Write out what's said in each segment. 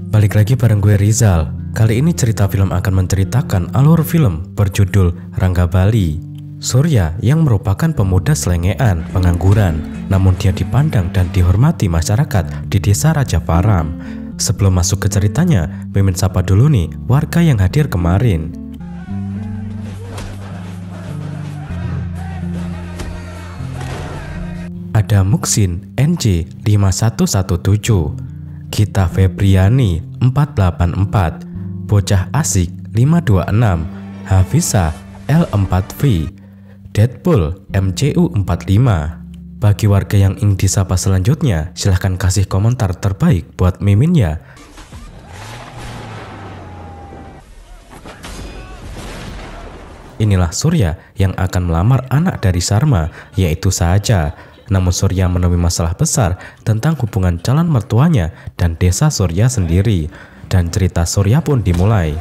Balik lagi bareng gue Rizal. Kali ini cerita film akan menceritakan alur film berjudul Rangga Bali. Surya yang merupakan pemuda selengean, pengangguran, namun dia dipandang dan dihormati masyarakat di desa Raja Faram. Sebelum masuk ke ceritanya, mimin sapa dulu nih warga yang hadir kemarin. Ada Muksin NJ 5117, Gita Febriani 484, Bocah Asik 526, Hafisa L4V, Deadpool MCU 45. Bagi warga yang ingin disapa selanjutnya, silahkan kasih komentar terbaik buat mimin ya. Inilah Surya yang akan melamar anak dari Sarma, yaitu Saja. Namun Surya menemui masalah besar tentang hubungan calon mertuanya dan desa Surya sendiri. Dan cerita Surya pun dimulai.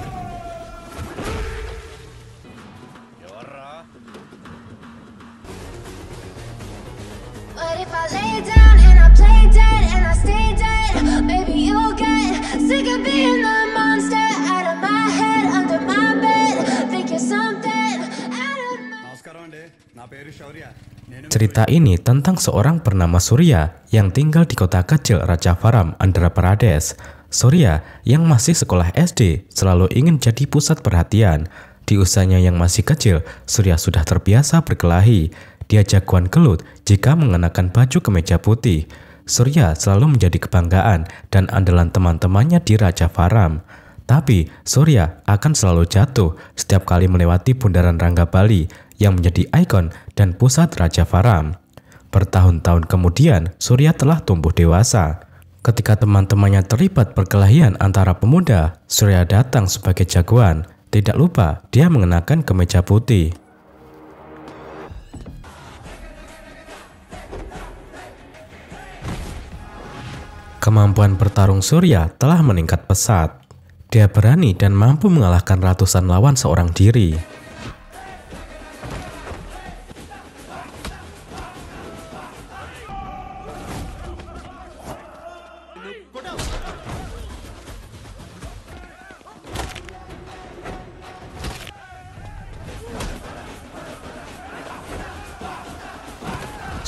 Cerita ini tentang seorang bernama Surya yang tinggal di kota kecil Raja Faram, Andhra Pradesh. Surya yang masih sekolah SD selalu ingin jadi pusat perhatian. Di usianya yang masih kecil, Surya sudah terbiasa berkelahi. Dia jagoan gelut jika mengenakan baju kemeja putih. Surya selalu menjadi kebanggaan dan andalan teman-temannya di Raja Faram. Tapi Surya akan selalu jatuh setiap kali melewati bundaran Rangga Bali yang menjadi ikon dan pusat Raja Faram. Bertahun-tahun kemudian, Surya telah tumbuh dewasa. Ketika teman-temannya terlibat perkelahian antara pemuda, Surya datang sebagai jagoan. Tidak lupa, dia mengenakan kemeja putih. Kemampuan bertarung Surya telah meningkat pesat. Dia berani dan mampu mengalahkan ratusan lawan seorang diri.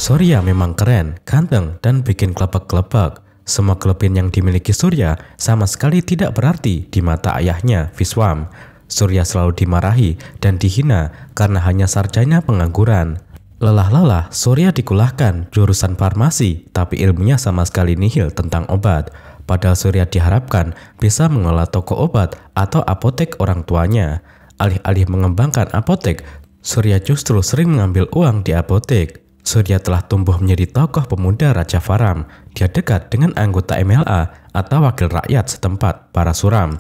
Surya memang keren, ganteng, dan bikin klepek-klepek. Semua kelebihan yang dimiliki Surya sama sekali tidak berarti di mata ayahnya, Viswam. Surya selalu dimarahi dan dihina karena hanya sarjana pengangguran. Lelah-lelah, Surya dikulahkan jurusan farmasi, tapi ilmunya sama sekali nihil tentang obat. Padahal Surya diharapkan bisa mengelola toko obat atau apotek orang tuanya. Alih-alih mengembangkan apotek, Surya justru sering mengambil uang di apotek. Surya telah tumbuh menjadi tokoh pemuda Raja Faram. Dia dekat dengan anggota MLA atau wakil rakyat setempat, para suram.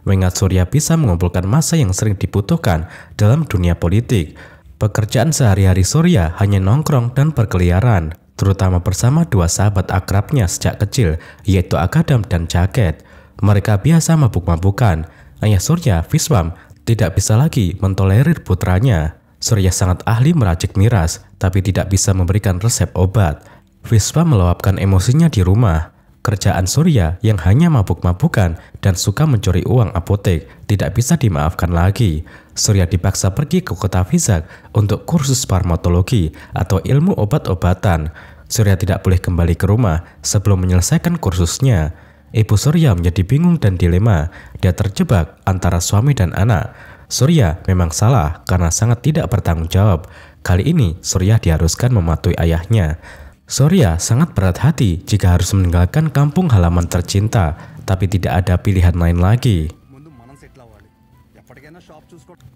Mengingat Surya bisa mengumpulkan massa yang sering dibutuhkan dalam dunia politik. Pekerjaan sehari-hari Surya hanya nongkrong dan berkeliaran, terutama bersama dua sahabat akrabnya sejak kecil, yaitu Agadam dan Jaket. Mereka biasa mabuk-mabukan. Ayah Surya, Viswam, tidak bisa lagi mentolerir putranya. Surya sangat ahli meracik miras, tapi tidak bisa memberikan resep obat. Viswam meluapkan emosinya di rumah. Kerjaan Surya yang hanya mabuk-mabukan dan suka mencuri uang apotek tidak bisa dimaafkan lagi. Surya dipaksa pergi ke kota Vizag untuk kursus farmakologi atau ilmu obat-obatan. Surya tidak boleh kembali ke rumah sebelum menyelesaikan kursusnya. Ibu Surya menjadi bingung dan dilema. Dia terjebak antara suami dan anak. Surya memang salah karena sangat tidak bertanggung jawab. Kali ini Surya diharuskan mematuhi ayahnya. Surya sangat berat hati jika harus meninggalkan kampung halaman tercinta, tapi tidak ada pilihan lain lagi.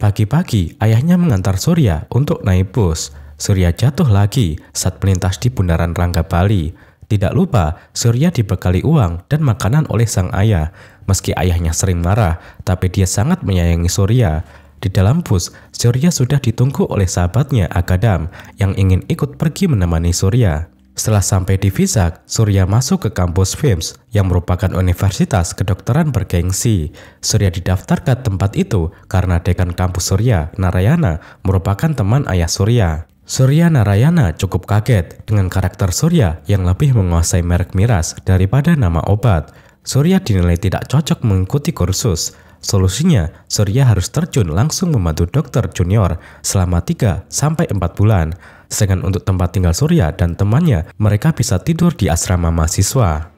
Pagi-pagi ayahnya mengantar Surya untuk naik bus. Surya jatuh lagi saat melintas di bundaran Rangga Bali. Tidak lupa, Surya dibekali uang dan makanan oleh sang ayah. Meski ayahnya sering marah, tapi dia sangat menyayangi Surya. Di dalam bus, Surya sudah ditunggu oleh sahabatnya Agadam yang ingin ikut pergi menemani Surya. Setelah sampai di Vizag, Surya masuk ke kampus FIMS yang merupakan universitas kedokteran bergengsi. Surya didaftar ke tempat itu karena dekan kampus Surya, Narayana, merupakan teman ayah Surya. Surya Narayana cukup kaget dengan karakter Surya yang lebih menguasai merek miras daripada nama obat. Surya dinilai tidak cocok mengikuti kursus. Solusinya, Surya harus terjun langsung membantu dokter junior selama 3-4 bulan. Sedangkan untuk tempat tinggal Surya dan temannya, mereka bisa tidur di asrama mahasiswa.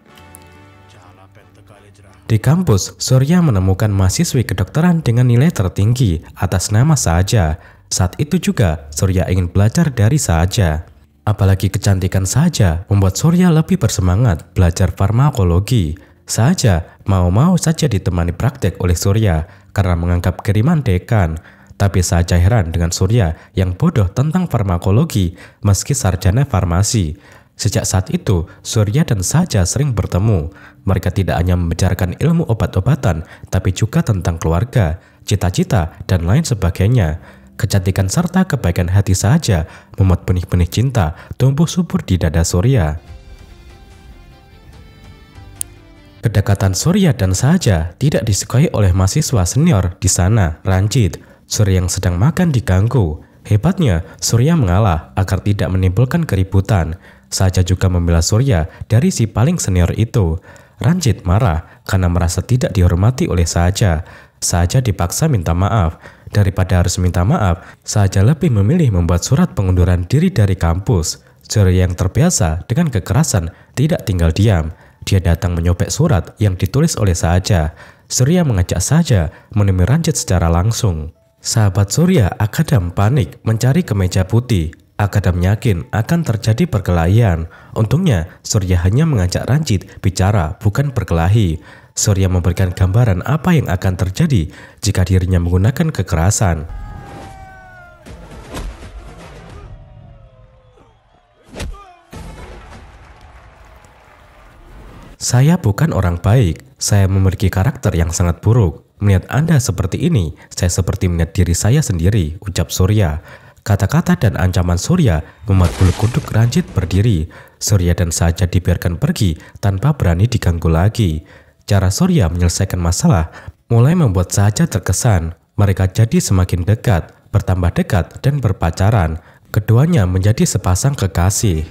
Di kampus, Surya menemukan mahasiswi kedokteran dengan nilai tertinggi atas nama Sahaja. Saat itu juga, Surya ingin belajar dari Sahaja. Apalagi kecantikan Sahaja membuat Surya lebih bersemangat belajar farmakologi. Sahaja mau-mau saja ditemani praktek oleh Surya karena menganggap kiriman dekan. Tapi Sahaja heran dengan Surya yang bodoh tentang farmakologi meski sarjana farmasi. Sejak saat itu, Surya dan Sahaja sering bertemu. Mereka tidak hanya membicarakan ilmu obat-obatan, tapi juga tentang keluarga, cita-cita, dan lain sebagainya. Kecantikan serta kebaikan hati Sahaja membuat benih-benih cinta tumbuh subur di dada Surya. Kedekatan Surya dan Sahaja tidak disukai oleh mahasiswa senior di sana, Ranjit. Surya yang sedang makan diganggu. Hebatnya, Surya mengalah agar tidak menimbulkan keributan. Sahaja juga membela Surya dari si paling senior itu. Ranjit marah karena merasa tidak dihormati oleh Sahaja. Sahaja dipaksa minta maaf. Daripada harus minta maaf, Sahaja lebih memilih membuat surat pengunduran diri dari kampus. Surya yang terbiasa dengan kekerasan tidak tinggal diam. Dia datang menyobek surat yang ditulis oleh Sahaja. Surya mengajak Sahaja menemui Ranjit secara langsung. Sahabat Surya, Akadam, panik mencari kemeja putih. Akadam yakin akan terjadi perkelahian. Untungnya, Surya hanya mengajak Ranjit bicara, bukan berkelahi. Surya memberikan gambaran apa yang akan terjadi jika dirinya menggunakan kekerasan. Saya bukan orang baik. Saya memiliki karakter yang sangat buruk. Melihat Anda seperti ini, saya seperti melihat diri saya sendiri, ucap Surya. Kata-kata dan ancaman Surya membuat bulu kuduk Ranjit berdiri. Surya dan Sahaja dibiarkan pergi tanpa berani diganggu lagi. Cara Surya menyelesaikan masalah mulai membuat Sahaja terkesan. Mereka jadi semakin dekat, bertambah dekat, dan berpacaran. Keduanya menjadi sepasang kekasih.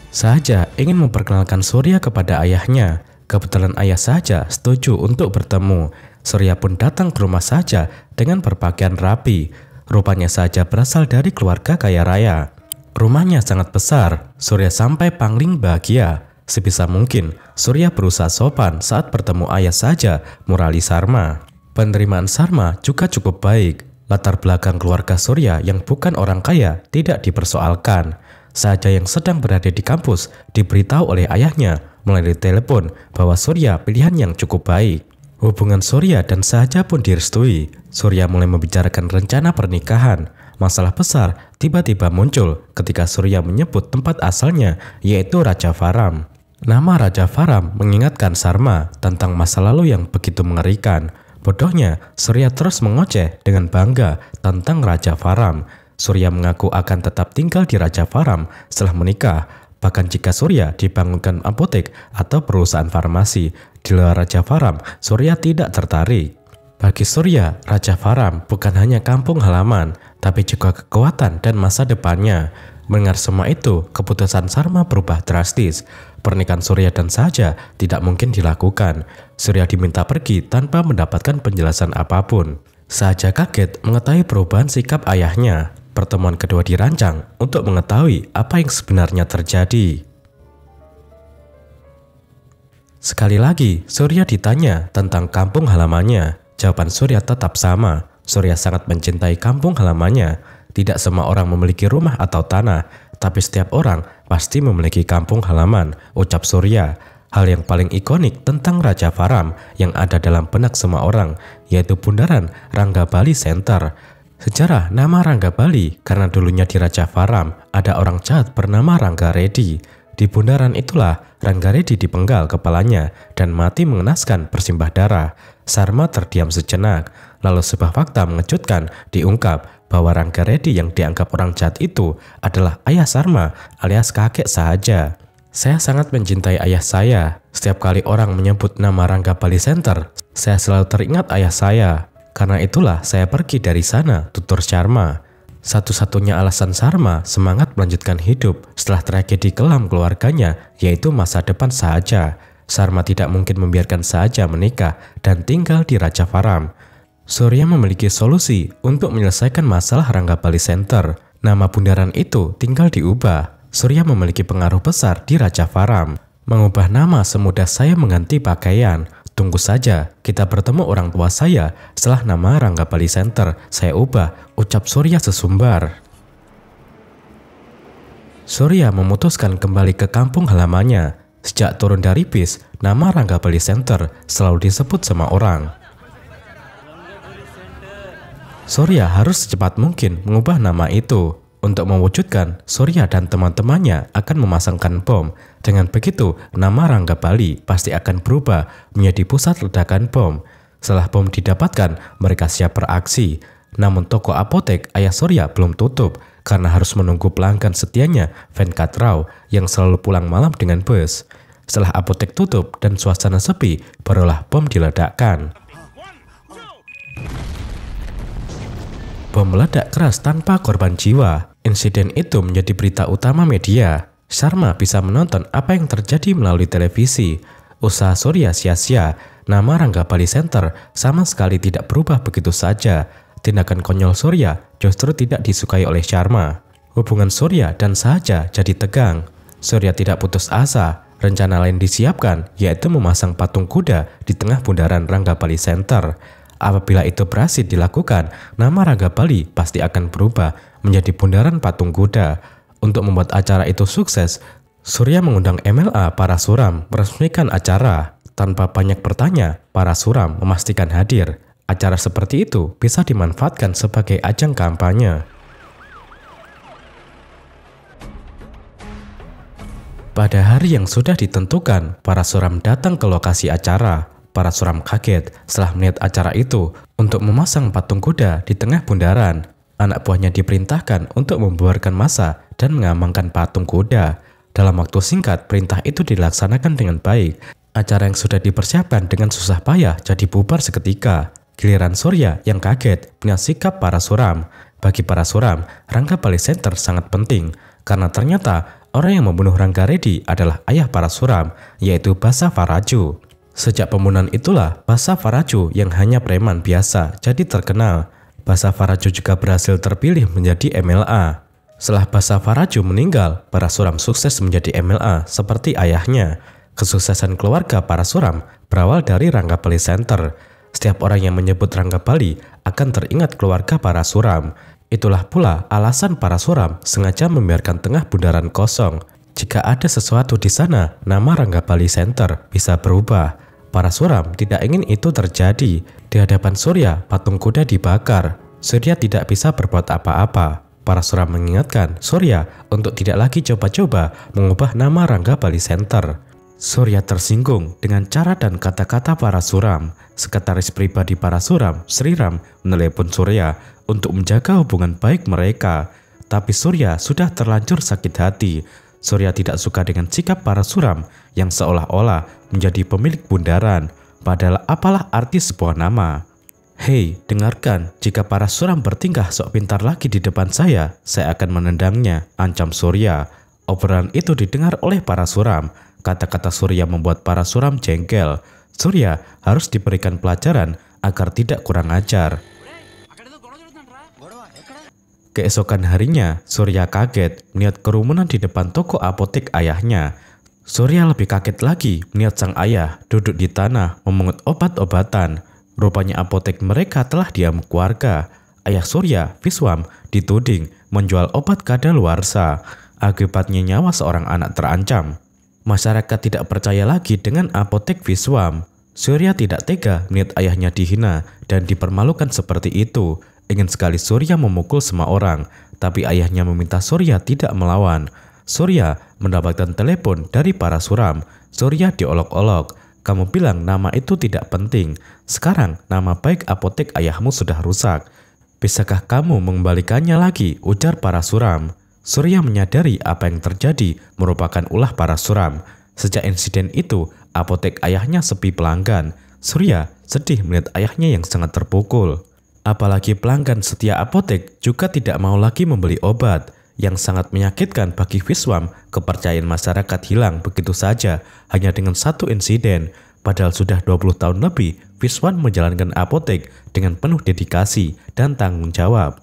Sahaja ingin memperkenalkan Surya kepada ayahnya. Kebetulan ayah Sahaja setuju untuk bertemu. Surya pun datang ke rumah Sahaja dengan berpakaian rapi. Rupanya Sahaja berasal dari keluarga kaya raya. Rumahnya sangat besar. Surya sampai pangling bahagia. Sebisa mungkin, Surya berusaha sopan saat bertemu ayah Sahaja, Murali Sarma. Penerimaan Sarma juga cukup baik. Latar belakang keluarga Surya yang bukan orang kaya tidak dipersoalkan. Sahaja yang sedang berada di kampus diberitahu oleh ayahnya melalui telepon bahwa Surya pilihan yang cukup baik. Hubungan Surya dan Sahaja pun direstui. Surya mulai membicarakan rencana pernikahan. Masalah besar tiba-tiba muncul ketika Surya menyebut tempat asalnya, yaitu Raja Varam. Nama Raja Varam mengingatkan Sarma tentang masa lalu yang begitu mengerikan. Bodohnya, Surya terus mengoceh dengan bangga tentang Raja Varam. Surya mengaku akan tetap tinggal di Raja Varam setelah menikah. Bahkan jika Surya dibangunkan apotek atau perusahaan farmasi di luar Raja Varam, Surya tidak tertarik. Bagi Surya, Raja Varam bukan hanya kampung halaman, tapi juga kekuatan dan masa depannya. Mendengar semua itu, keputusan Sarma berubah drastis. Pernikahan Surya dan Sahaja tidak mungkin dilakukan. Surya diminta pergi tanpa mendapatkan penjelasan apapun. Sahaja kaget mengetahui perubahan sikap ayahnya. Pertemuan kedua dirancang untuk mengetahui apa yang sebenarnya terjadi. Sekali lagi, Surya ditanya tentang kampung halamannya. Jawaban Surya tetap sama. Surya sangat mencintai kampung halamannya. Tidak semua orang memiliki rumah atau tanah, tapi setiap orang pasti memiliki kampung halaman, ucap Surya. Hal yang paling ikonik tentang Raja Varam yang ada dalam benak semua orang, yaitu bundaran Ranggabali Center. Sejarah nama Ranggabali karena dulunya di Raja Varam ada orang jahat bernama Ranggaredi. Di bundaran itulah Ranggaredi dipenggal kepalanya dan mati mengenaskan bersimbah darah. Sarma terdiam sejenak. Lalu sebuah fakta mengejutkan diungkap bahwa Rangga Reddy yang dianggap orang jahat itu adalah ayah Sarma alias kakek sahaja. Saya sangat mencintai ayah saya. Setiap kali orang menyebut nama Rangga Bali Center, saya selalu teringat ayah saya. Karena itulah saya pergi dari sana, tutur Sharma. Satu-satunya alasan Sarma semangat melanjutkan hidup setelah tragedi kelam keluarganya, yaitu masa depan sahaja. Sarma tidak mungkin membiarkan sahaja menikah dan tinggal di Raja Varam. Surya memiliki solusi untuk menyelesaikan masalah Rangga Bali Center. Nama bundaran itu tinggal diubah. Surya memiliki pengaruh besar di Raja Varam. Mengubah nama semudah saya mengganti pakaian. Tunggu saja, kita bertemu orang tua saya setelah nama Rangga Bali Center saya ubah, ucap Surya sesumbar. Surya memutuskan kembali ke kampung halamannya. Sejak turun dari bis, nama Rangga Bali Center selalu disebut sama orang. Surya harus secepat mungkin mengubah nama itu. Untuk mewujudkan, Surya dan teman-temannya akan memasangkan bom. Dengan begitu, nama Rangga Bali pasti akan berubah menjadi pusat ledakan bom. Setelah bom didapatkan, mereka siap beraksi. Namun toko apotek ayah Surya belum tutup karena harus menunggu pelanggan setianya, Venkat Rao, yang selalu pulang malam dengan bus. Setelah apotek tutup dan suasana sepi, barulah bom diledakkan. Bom meledak keras tanpa korban jiwa. Insiden itu menjadi berita utama media. Sharma bisa menonton apa yang terjadi melalui televisi. Usaha Surya sia-sia. Nama Rangga Bali Center sama sekali tidak berubah begitu saja. Tindakan konyol Surya justru tidak disukai oleh Sharma. Hubungan Surya dan sahaja jadi tegang. Surya tidak putus asa. Rencana lain disiapkan, yaitu memasang patung kuda di tengah bundaran Rangga Bali Center. Apabila itu berhasil dilakukan, nama Rangga Bali pasti akan berubah menjadi bundaran patung kuda. Untuk membuat acara itu sukses, Surya mengundang MLA Parasuram meresmikan acara. Tanpa banyak bertanya, Parasuram memastikan hadir. Acara seperti itu bisa dimanfaatkan sebagai ajang kampanye. Pada hari yang sudah ditentukan, Parasuram datang ke lokasi acara. Parasuram kaget setelah melihat acara itu untuk memasang patung kuda di tengah bundaran. Anak buahnya diperintahkan untuk membubarkan massa dan mengamankan patung kuda. Dalam waktu singkat, perintah itu dilaksanakan dengan baik. Acara yang sudah dipersiapkan dengan susah payah jadi bubar seketika. Giliran Surya yang kaget melihat sikap Parasuram. Bagi Parasuram, Rangga Bali Center sangat penting karena ternyata orang yang membunuh Rangga Reddy adalah ayah Parasuram, yaitu Basa Faraju. Sejak pembunuhan itulah Basa Faraju yang hanya preman biasa jadi terkenal. Basa Faraju juga berhasil terpilih menjadi MLA. Setelah Basa Faraju meninggal, Parasuram sukses menjadi MLA seperti ayahnya. Kesuksesan keluarga Parasuram berawal dari Rangga Bali Center. Setiap orang yang menyebut Rangga Bali akan teringat keluarga Parasuram. Itulah pula alasan Parasuram sengaja membiarkan tengah bundaran kosong. Jika ada sesuatu di sana, nama Rangga Bali Center bisa berubah. Parasuram tidak ingin itu terjadi. Di hadapan Surya, patung kuda dibakar. Surya tidak bisa berbuat apa-apa. Parasuram mengingatkan Surya untuk tidak lagi coba-coba mengubah nama Rangga Bali Center. Surya tersinggung dengan cara dan kata-kata Parasuram. Sekretaris pribadi Parasuram, Sriram, menelepon Surya untuk menjaga hubungan baik mereka. Tapi Surya sudah terlanjur sakit hati. Surya tidak suka dengan sikap Parasuram yang seolah-olah menjadi pemilik bundaran. Padahal apalah arti sebuah nama? Hei, dengarkan, jika Parasuram bertingkah sok pintar lagi di depan saya akan menendangnya, ancam Surya. Obrolan itu didengar oleh Parasuram. Kata-kata Surya membuat Parasuram jengkel. Surya harus diberikan pelajaran agar tidak kurang ajar. Keesokan harinya, Surya kaget melihat kerumunan di depan toko apotek ayahnya. Surya lebih kaget lagi melihat sang ayah duduk di tanah memungut obat-obatan. Rupanya apotek mereka telah diamuk warga. Ayah Surya, Viswam, dituding menjual obat kadaluarsa. Akibatnya nyawa seorang anak terancam. Masyarakat tidak percaya lagi dengan apotek Viswam. Surya tidak tega melihat ayahnya dihina dan dipermalukan seperti itu. Ingin sekali Surya memukul semua orang, tapi ayahnya meminta Surya tidak melawan. Surya mendapatkan telepon dari Parasuram. Surya diolok-olok. Kamu bilang nama itu tidak penting. Sekarang nama baik apotek ayahmu sudah rusak. Bisakah kamu mengembalikannya lagi? Ujar Parasuram. Surya menyadari apa yang terjadi merupakan ulah Parasuram. Sejak insiden itu, apotek ayahnya sepi pelanggan. Surya sedih melihat ayahnya yang sangat terpukul. Apalagi pelanggan setia apotek juga tidak mau lagi membeli obat. Yang sangat menyakitkan bagi Viswam, kepercayaan masyarakat hilang begitu saja hanya dengan satu insiden. Padahal sudah 20 tahun lebih, Viswam menjalankan apotek dengan penuh dedikasi dan tanggung jawab.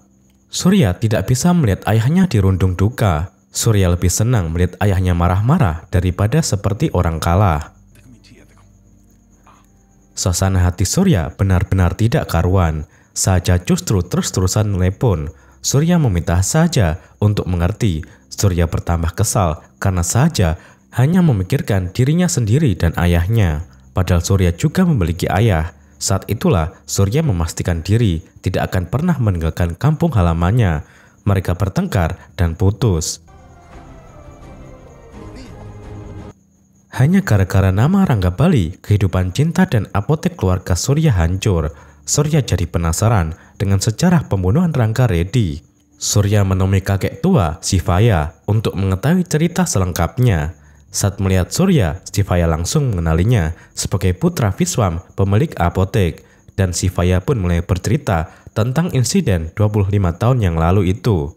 Surya tidak bisa melihat ayahnya dirundung duka. Surya lebih senang melihat ayahnya marah-marah daripada seperti orang kalah. Suasana hati Surya benar-benar tidak karuan. Saja justru terus-terusan melepon. Surya meminta saja untuk mengerti. Surya bertambah kesal karena saja hanya memikirkan dirinya sendiri dan ayahnya. Padahal Surya juga memiliki ayah. Saat itulah Surya memastikan diri tidak akan pernah meninggalkan kampung halamannya. Mereka bertengkar dan putus. Hanya gara-gara nama Rangga Bali, kehidupan cinta dan apotek keluarga Surya hancur. Surya jadi penasaran dengan sejarah pembunuhan Rangga Reddy. Surya menemui kakek tua, Sivaya, untuk mengetahui cerita selengkapnya. Saat melihat Surya, Sivaya langsung mengenalinya sebagai putra Viswam, pemilik apotek. Dan Sivaya pun mulai bercerita tentang insiden 25 tahun yang lalu itu.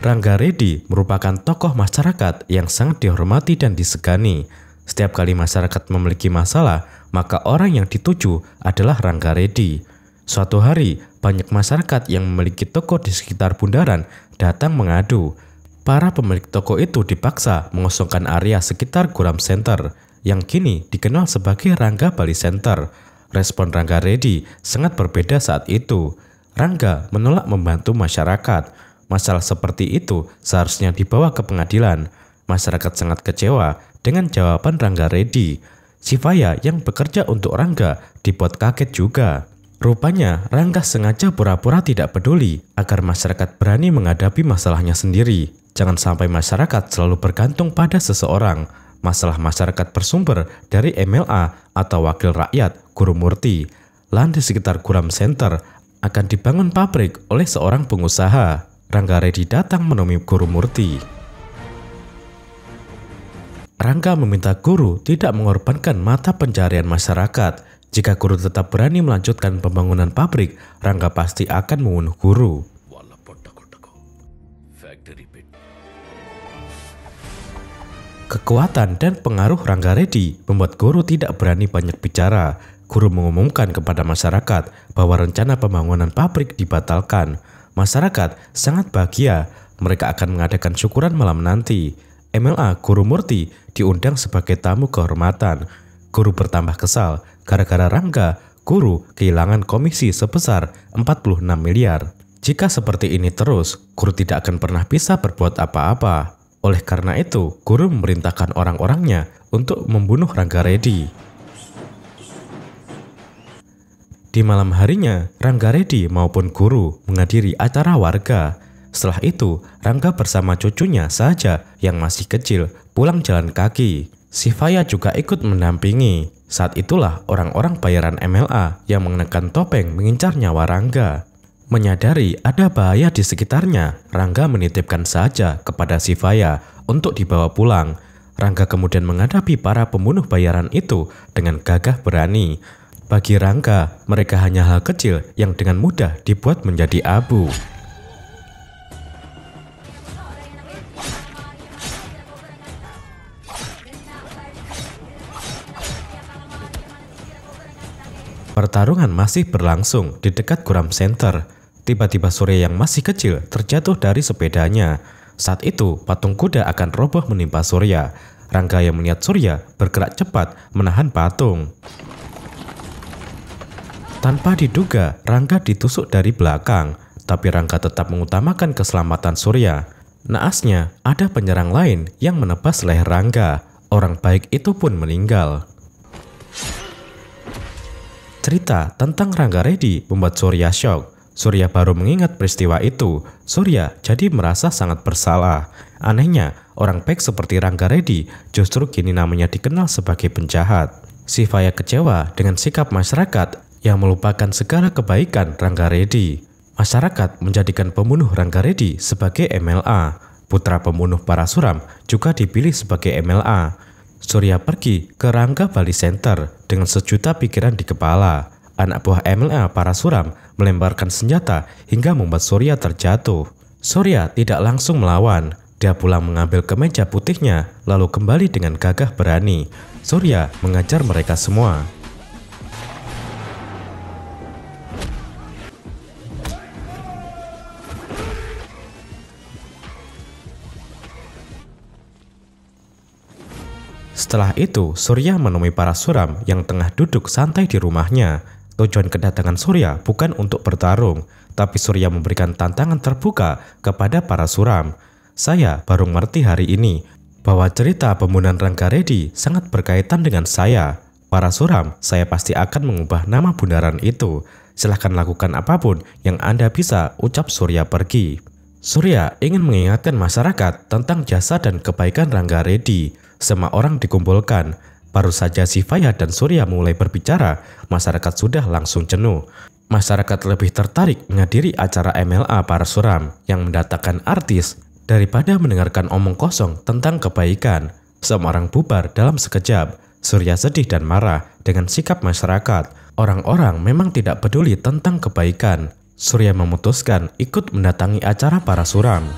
Rangga Reddy merupakan tokoh masyarakat yang sangat dihormati dan disegani. Setiap kali masyarakat memiliki masalah, maka orang yang dituju adalah Rangga Reddy. Suatu hari, banyak masyarakat yang memiliki toko di sekitar bundaran datang mengadu. Para pemilik toko itu dipaksa mengosongkan area sekitar Guram Center, yang kini dikenal sebagai Rangga Bali Center. Respon Rangga Reddy sangat berbeda saat itu. Rangga menolak membantu masyarakat. Masalah seperti itu seharusnya dibawa ke pengadilan. Masyarakat sangat kecewa dengan jawaban Rangga Reddy. Sivaya yang bekerja untuk Rangga dibuat kaget juga. Rupanya Rangga sengaja pura-pura tidak peduli agar masyarakat berani menghadapi masalahnya sendiri. Jangan sampai masyarakat selalu bergantung pada seseorang. Masalah masyarakat bersumber dari MLA atau wakil rakyat Guru Murti. Lahan di sekitar Guram Center akan dibangun pabrik oleh seorang pengusaha. Rangga Reddy datang menemui Guru Murti. Rangga meminta Guru tidak mengorbankan mata pencarian masyarakat. Jika Guru tetap berani melanjutkan pembangunan pabrik, Rangga pasti akan membunuh Guru. Kekuatan dan pengaruh Rangga Reddy membuat Guru tidak berani banyak bicara. Guru mengumumkan kepada masyarakat bahwa rencana pembangunan pabrik dibatalkan. Masyarakat sangat bahagia. Mereka akan mengadakan syukuran malam nanti. MLA Guru Murti diundang sebagai tamu kehormatan. Guru bertambah kesal gara-gara Rangga. Guru kehilangan komisi sebesar 46 miliar. Jika seperti ini terus, Guru tidak akan pernah bisa berbuat apa-apa. Oleh karena itu, Guru memerintahkan orang-orangnya untuk membunuh Rangga Reddy. Di malam harinya, Rangga Reddy maupun Guru menghadiri acara warga. Setelah itu, Rangga bersama cucunya saja yang masih kecil pulang jalan kaki. Sivaya juga ikut mendampingi. Saat itulah orang-orang bayaran MLA yang mengenakan topeng mengincar nyawa Rangga. Menyadari ada bahaya di sekitarnya, Rangga menitipkan saja kepada Sivaya untuk dibawa pulang. Rangga kemudian menghadapi para pembunuh bayaran itu dengan gagah berani. Bagi Rangga, mereka hanya hal kecil yang dengan mudah dibuat menjadi abu. Pertarungan masih berlangsung di dekat Guram Center. Tiba-tiba Surya yang masih kecil terjatuh dari sepedanya. Saat itu, patung kuda akan roboh menimpa Surya. Rangga yang melihat Surya bergerak cepat menahan patung. Tanpa diduga, Rangga ditusuk dari belakang, tapi Rangga tetap mengutamakan keselamatan Surya. Naasnya, ada penyerang lain yang menebas leher Rangga. Orang baik itu pun meninggal. Cerita tentang Rangga Reddy membuat Surya shock. Surya baru mengingat peristiwa itu. Surya jadi merasa sangat bersalah. Anehnya, orang baik seperti Rangga Reddy justru kini namanya dikenal sebagai penjahat. Shivaya kecewa dengan sikap masyarakat yang melupakan segala kebaikan Rangga Reddy. Masyarakat menjadikan pembunuh Rangga Reddy sebagai MLA. Putra pembunuh Parasuram juga dipilih sebagai MLA. Surya pergi ke Rangga Bali Center dengan sejuta pikiran di kepala. Anak buah MLA Parasuram melemparkan senjata hingga membuat Surya terjatuh. Surya tidak langsung melawan. Dia pulang mengambil kemeja putihnya lalu kembali dengan gagah berani. Surya mengajar mereka semua. Setelah itu, Surya menemui Parasuram yang tengah duduk santai di rumahnya. Tujuan kedatangan Surya bukan untuk bertarung, tapi Surya memberikan tantangan terbuka kepada Parasuram. Saya baru mengerti hari ini bahwa cerita pembunuhan Rangga Reddy sangat berkaitan dengan saya. Parasuram, saya pasti akan mengubah nama bundaran itu. Silahkan lakukan apapun yang Anda bisa, ucap Surya pergi. Surya ingin mengingatkan masyarakat tentang jasa dan kebaikan Rangga Reddy. Semua orang dikumpulkan. Baru saja Shivaya dan Surya mulai berbicara, masyarakat sudah langsung jenuh. Masyarakat lebih tertarik menghadiri acara MLA Parasuram yang mendatangkan artis daripada mendengarkan omong kosong tentang kebaikan. Semua orang bubar dalam sekejap. Surya sedih dan marah dengan sikap masyarakat. Orang-orang memang tidak peduli tentang kebaikan. Surya memutuskan ikut mendatangi acara Parasuram.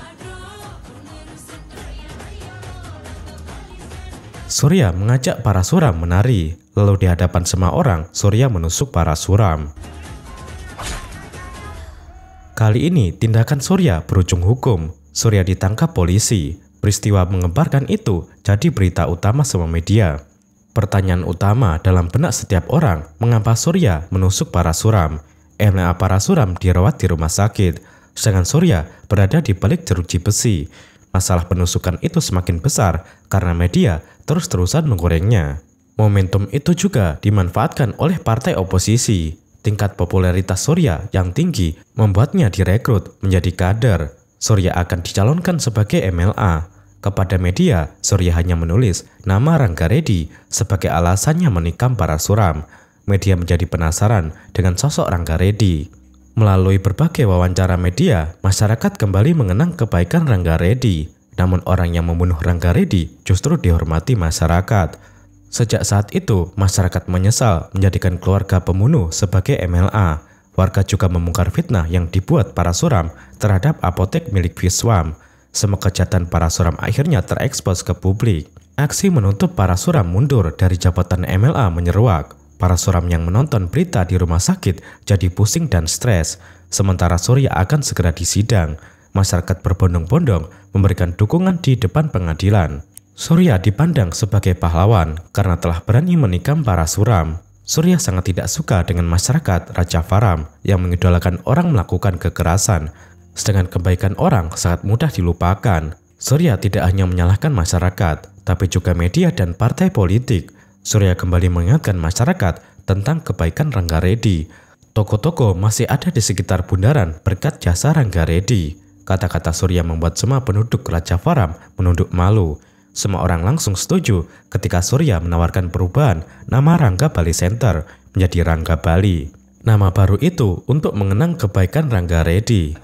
Surya mengajak Parasuram menari, lalu di hadapan semua orang, Surya menusuk Parasuram. Kali ini tindakan Surya berujung hukum. Surya ditangkap polisi. Peristiwa mengembarkan itu jadi berita utama semua media. Pertanyaan utama dalam benak setiap orang, mengapa Surya menusuk Parasuram? MLA Parasuram dirawat di rumah sakit, sedangkan Surya berada di balik jeruji besi. Masalah penusukan itu semakin besar karena media terus-terusan menggorengnya. Momentum itu juga dimanfaatkan oleh partai oposisi. Tingkat popularitas Surya yang tinggi membuatnya direkrut menjadi kader. Surya akan dicalonkan sebagai MLA. Kepada media, Surya hanya menulis nama Rangga Reddy sebagai alasannya menikam Parasuram. Media menjadi penasaran dengan sosok Rangga Reddy. Melalui berbagai wawancara media, masyarakat kembali mengenang kebaikan Rangga Reddy. Namun orang yang membunuh Rangga Reddy justru dihormati masyarakat. Sejak saat itu, masyarakat menyesal menjadikan keluarga pembunuh sebagai MLA. Warga juga membongkar fitnah yang dibuat Parasuram terhadap apotek milik Viswam. Semua kejahatan Parasuram akhirnya terekspos ke publik. Aksi menuntut Parasuram mundur dari jabatan MLA menyeruak. Parasuram yang menonton berita di rumah sakit jadi pusing dan stres. Sementara Surya akan segera disidang. Masyarakat berbondong-bondong memberikan dukungan di depan pengadilan. Surya dipandang sebagai pahlawan karena telah berani menikam Parasuram. Surya sangat tidak suka dengan masyarakat Raja Varam yang mengidolakan orang melakukan kekerasan. Sedangkan kebaikan orang sangat mudah dilupakan. Surya tidak hanya menyalahkan masyarakat, tapi juga media dan partai politik. Surya kembali mengingatkan masyarakat tentang kebaikan Rangga Reddy. Toko-toko masih ada di sekitar bundaran berkat jasa Rangga Reddy. Kata-kata Surya membuat semua penduduk Raja Varam menunduk malu. Semua orang langsung setuju ketika Surya menawarkan perubahan nama Rangga Bali Center menjadi Rangga Bali. Nama baru itu untuk mengenang kebaikan Rangga Reddy.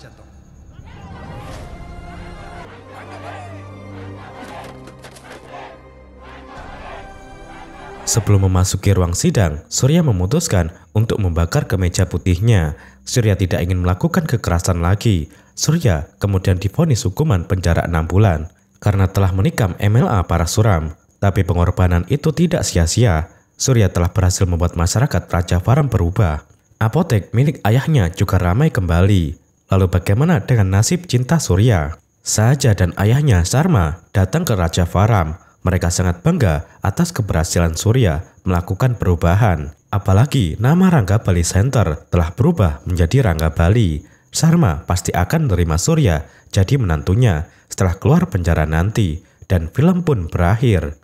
Sebelum memasuki ruang sidang, Surya memutuskan untuk membakar kemeja putihnya. Surya tidak ingin melakukan kekerasan lagi. Surya kemudian divonis hukuman penjara 6 bulan karena telah menikam MLA Parasuram. Tapi pengorbanan itu tidak sia-sia. Surya telah berhasil membuat masyarakat Raja Varam berubah. Apotek milik ayahnya juga ramai kembali. Lalu bagaimana dengan nasib cinta Surya? Sahaja dan ayahnya Sarma datang ke Raja Varam. Mereka sangat bangga atas keberhasilan Surya melakukan perubahan. Apalagi nama Rangga Bali Center telah berubah menjadi Rangga Bali. Sarma pasti akan menerima Surya jadi menantunya setelah keluar penjara nanti. Dan film pun berakhir.